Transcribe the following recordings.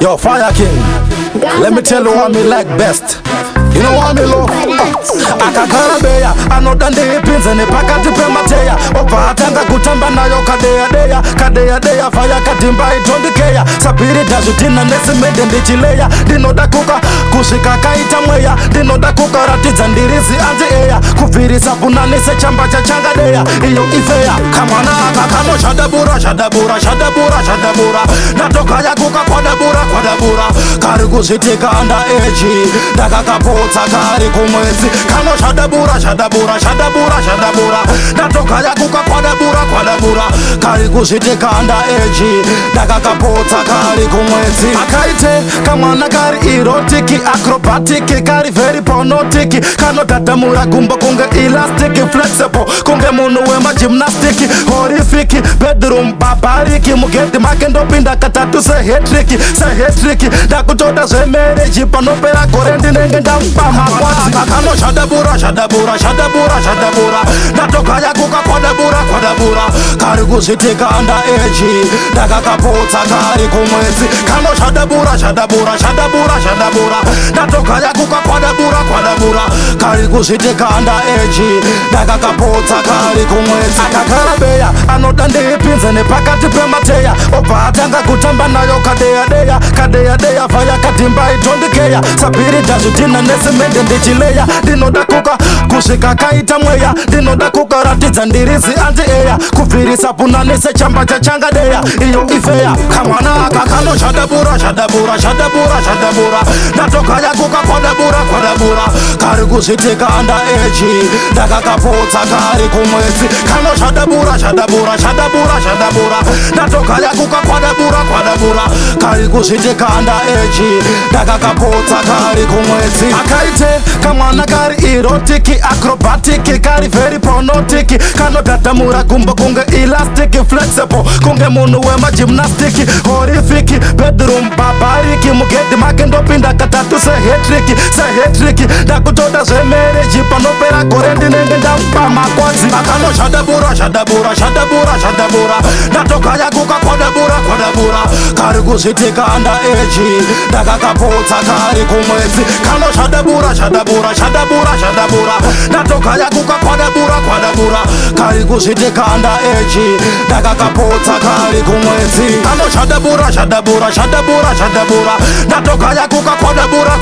Yo, Fire King, let me tell you what me like best. You know what me love? Akakarabeya, anodande ipinze ni pakati pemateya. Opa atanga kutamba nayo kadeya kadeya fire katimba itondikeya. Sapiri dazutina nesimede ndichileya. Dinoda kuka kushika kaita mweya. Dinoda kuka ratiza ndirizi anzi eya. Kufiri sabunani se chamba cha changadeya. Iyo ifeya, kamana akakano shadabura. Natoka ya kuka kwa dabura. Kari kuzitika anda eji. Daka kapota kari kumwezi. Kano shadabura. Natoka ya kuka kwa dabura. Kari kuzitika anda eji. Daka kapota kari kumwezi. Akaite kamana kari erotiki, acrobatiki, kari very pornotiki. Kano dadamura gumba kunge elastiki, flexible kunge munu wema gymnastiki, horrific bedroom babariki. Mugeti makendo pinda katatu se hetriki. Dakutoda se mereji panopera korendi nenge ndampa makwati. Kakano shadabura. Natoka ya kuka kwa dabura. Kari kuzitika anda eji. Daka kapota kari kumwezi. Kano shadabura. Natoka ya kuka kwa dabura. Kari kuzitika anda eji. Daka kapota kari kumwezi. Akakarabeya, anodande ipinze ni pakati pemateya. Opa atanga kutamba nayo kadeya fire katimba itondikeya. Sapiri dazutina nesimende ndichileya. Dinoda kuka kushika kaita mweya. Dinoda kuka ratiza ndirizi anzi eya. Kufiri sabunani se chamba cha changadeya. Iyo ifeya, kamwana akakano shadabura. Natoka ya kuka kwa dabura. Kari kuzitika anda eji. Daka kapota kari kumwezi. Kano shadabura. Natoka ya kuka kwa dabura. Kari kuzitika anda eji. Daka kapota kari kumwezi. Akaite kamwana kari erotiki, acrobatiki, kari very pornotiki. Kano dadamura gumba kunge elastiki, flexible kunge munu wema gymnastiki, horrific bedroom babariki. Mugeti makendo pinda katatu se hetriki. Dakutoda se mereji panopera korendi nenge ndampa makwati. Akano shadabura. Natoka ya kuka kwa dabura. Kari kuzitika anda eji. Daka kapota kari kumwezi. Kano shadabura. Natoka ya kuka kwa dabura. Kari kuzitika anda eji. Daka kapota kari kumwezi. Kano shadabura. Natoka ya kuka kwa dabura.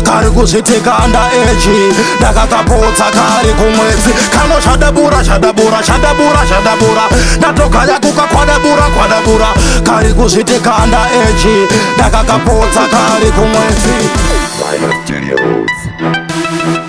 Kari kuzitika anda eji. Daka kapota kari kumwezi. Kano shadabura. Natoka ya kuka kwa dabura. Kari kuzitika anda eji. Daka kapota kari kumwezi. Fire Studios.